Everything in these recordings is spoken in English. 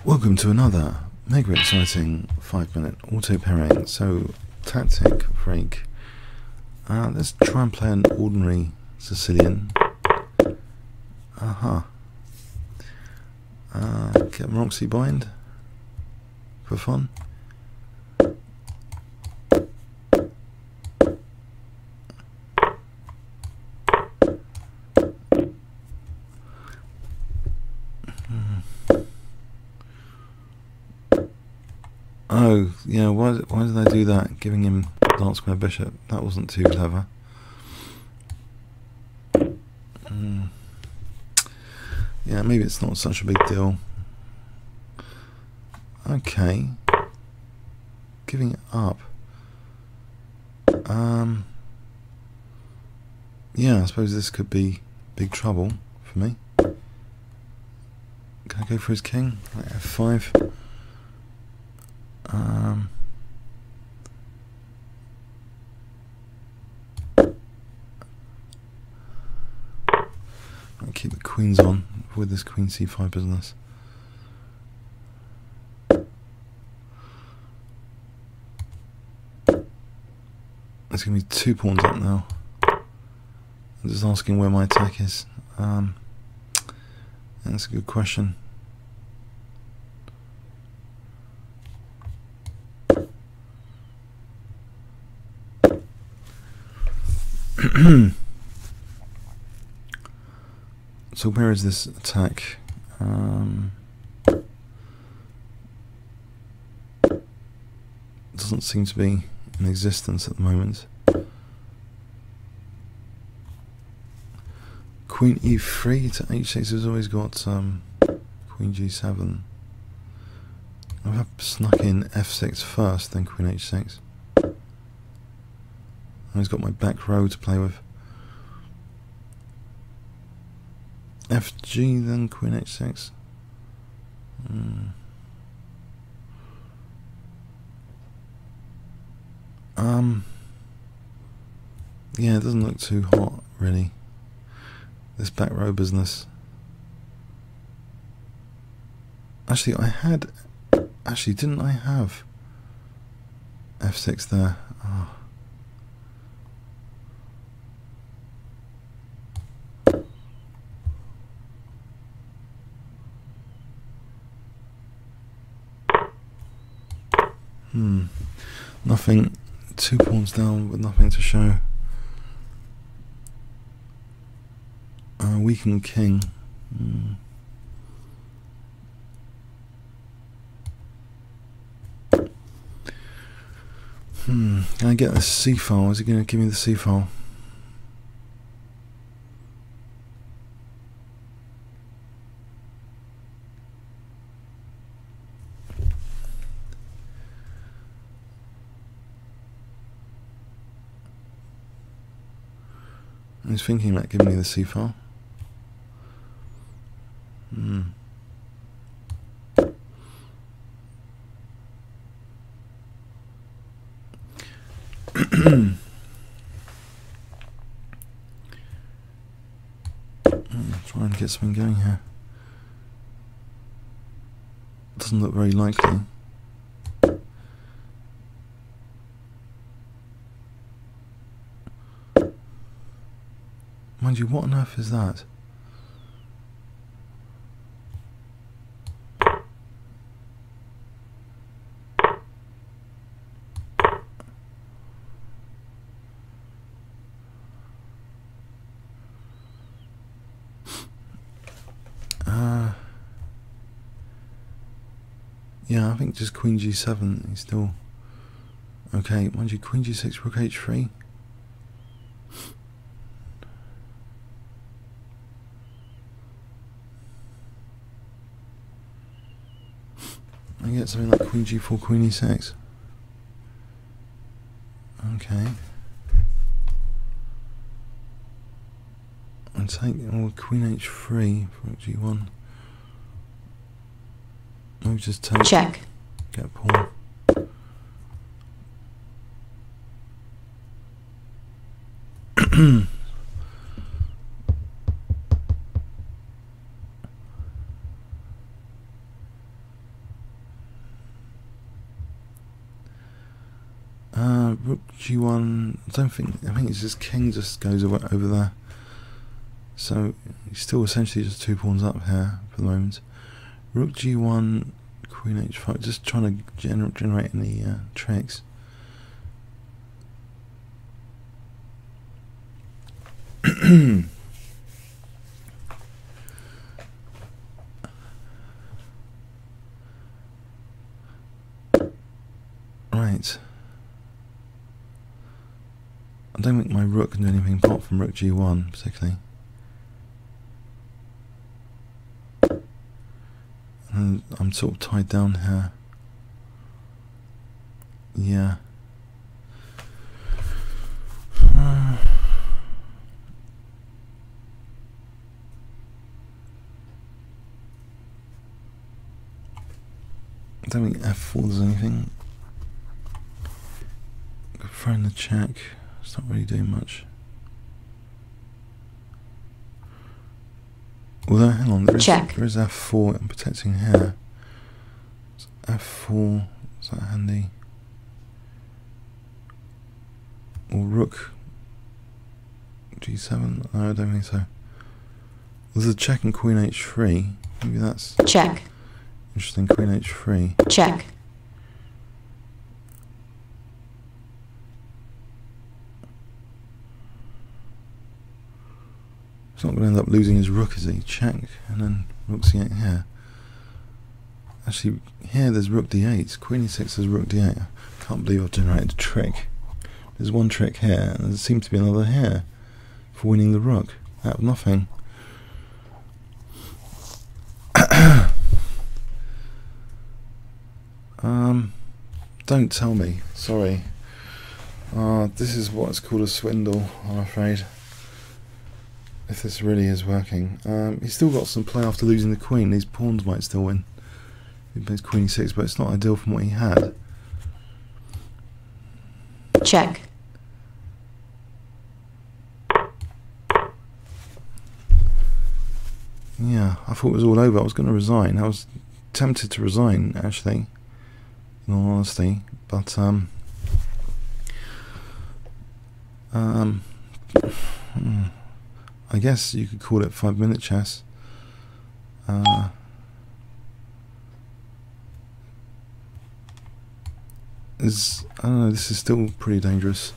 Welcome to another mega exciting 5-minute auto pairing. So, TacticFreak. Let's try and play an ordinary Sicilian. Get Maróczy bind for fun. Oh, yeah, why did I do that? Giving him dark square bishop. That wasn't too clever. Yeah, maybe it's not such a big deal. Okay. Giving it up. Yeah, I suppose this could be big trouble for me. Can I go for his king? Like F5. I'll keep the queens on with this queen c5 business. There's going to be 2 pawns up now. I'm just asking where my attack is. That's a good question. So where is this attack? Doesn't seem to be in existence at the moment. Queen e3 to h6 has always got queen g7. I've snuck in f6 first, then queen h6. I've got my back row to play with. Fg, then queen h6. Yeah, it doesn't look too hot, really. This back row business. Actually, didn't I have f6 there? Oh. Nothing. 2 pawns down with nothing to show. Weakened king. Can I get a c file? Is he going to give me the c file? He's thinking about giving me the c file. Try and get something going here. Doesn't look very likely. Mind you, what on earth is that? Yeah, I think just queen g7 is still okay. Mind you, queen g6, rook h3. I get something like queen g4, queen e6. Okay. And take queen h3 for g1. Maybe just take. Check. Get a pawn. Rook G1. I think it's just king just goes over there. So he's still essentially just 2 pawns up here for the moment. Rook G1, Queen H5. Just trying to generate any tricks. Right. I don't think my rook can do anything apart from Rook G1 particularly. And I'm sort of tied down here. Yeah. I don't think F4 does anything. Throw in the check. It's not really doing much. Although, hang on, there is F4 I'm protecting here. So F4, is that handy? Or Rook G7? No, I don't think so. There's a check in Queen H3. Maybe that's check. Interesting. Queen H3. Check. He's not going to end up losing his rook, is he? Check, and then Rook C8 here. Actually, here there's Rook D8. Queen E6 has Rook D8. I can't believe I've generated a trick. There's one trick here, and there seems to be another here for winning the rook out of nothing. Don't tell me. Sorry. This is what's called a swindle, I'm afraid. If this really is working. He's still got some play after losing the queen. These pawns might still win. He plays Queen E6, but it's not ideal from what he had. Check. Yeah, I thought it was all over. I was going to resign. I was tempted to resign, actually, in all honesty. But, I guess you could call it 5-minute chess. I don't know, this is still pretty dangerous.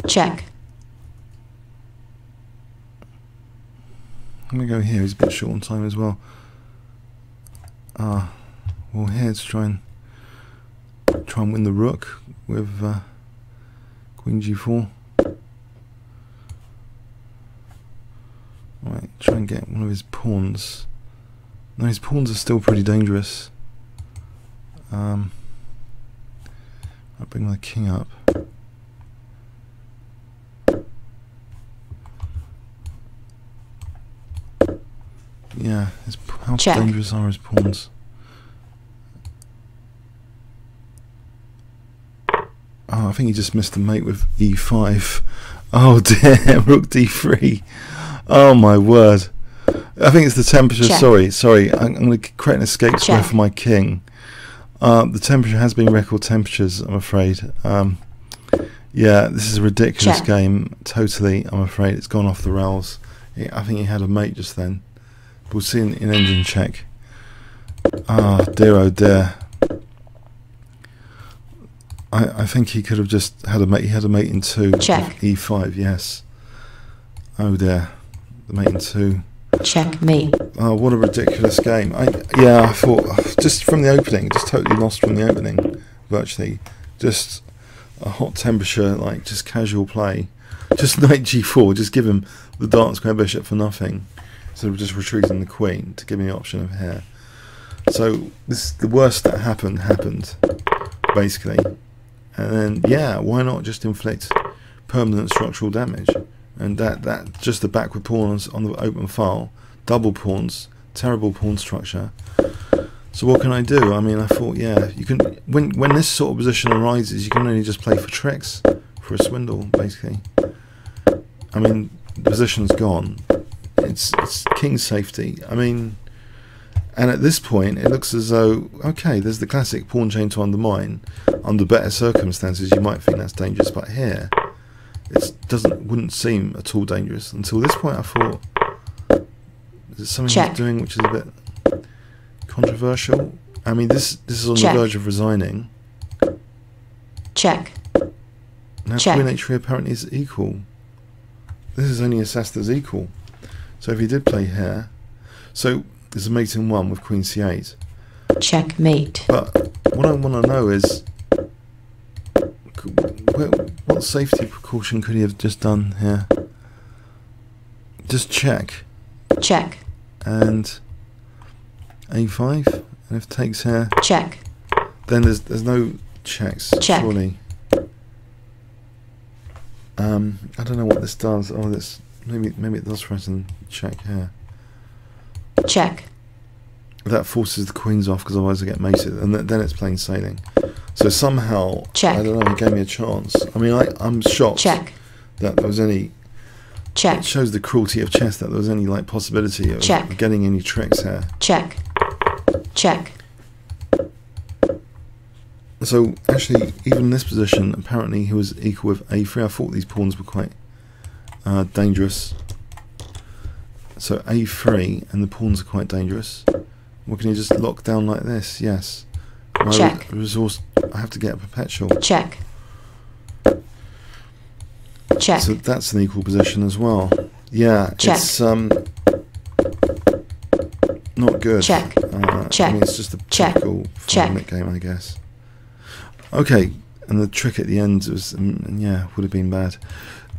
Check. I'm going to go here, he's a bit short on time as well. Well, here to try and win the rook with Queen G4. Right, try and get one of his pawns. No, his pawns are still pretty dangerous. I'll bring my king up. Yeah, how dangerous are his pawns? Oh, I think he just missed the mate with E5. Oh dear, Rook D3. Oh my word. I think it's the temperature. Check. Sorry. I'm going to create an escape square for my king. The temperature has been record temperatures, I'm afraid. Yeah, this is a ridiculous game. Totally, I'm afraid. It's gone off the rails. I think he had a mate just then. We'll see in engine check. Ah, dear, oh dear. I think he could have just had a mate. He had a mate in 2. Check. E5, yes. Oh dear. The mate in 2. Checkmate. Oh, what a ridiculous game. I thought, just from the opening, just totally lost from the opening, virtually. Just a hot temperature, like just casual play. Just knight G4, just give him the dark square bishop for nothing. So we're just retreating the queen to give me the option of here. So this, the worst that happened, basically. And then, yeah, why not just inflict permanent structural damage? And that just the backward pawns on the open file, double pawns, terrible pawn structure. So what can I do? I mean, I thought, yeah, you can. When this sort of position arises, you can only just play for tricks, for a swindle, basically. I mean, the position's gone. It's king safety. I mean, and at this point, it looks as though, okay, there's the classic pawn chain to undermine. under better circumstances you might think that's dangerous, but here it wouldn't seem at all dangerous. Until this point I thought, is it something he's doing which is a bit controversial? I mean, this is on the verge of resigning. Check. Now Queen H3 apparently is equal. This is only assessed as equal. So if he did play here, so there's a mate in 1 with Queen C8. Checkmate. But what I want to know is, what safety precaution could he have just done here? Just check. Check. And A5. And if takes here, check. Then there's no checks. Check. Surely. I don't know what this does. Oh, this maybe it does threaten check here. Check. That forces the queens off because otherwise I get mated, and then it's plain sailing. So somehow, check. I don't know, he gave me a chance. I mean, I'm shocked that there was any. Check. It shows the cruelty of chess that there was any like possibility of getting any tricks here. Check. Check. So actually, even in this position, apparently he was equal with A3. I thought these pawns were quite dangerous. So A3 and the pawns are quite dangerous. Well, can you just lock down like this? Yes. My resource, I have to get a perpetual. Check. Check. So that's an equal position as well. Yeah, it's not good. Check. I mean, it's just a typical 5-minute game, I guess. Okay, and the trick at the end was, yeah, would have been bad.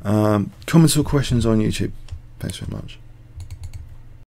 Comments or questions on YouTube? Thanks very much.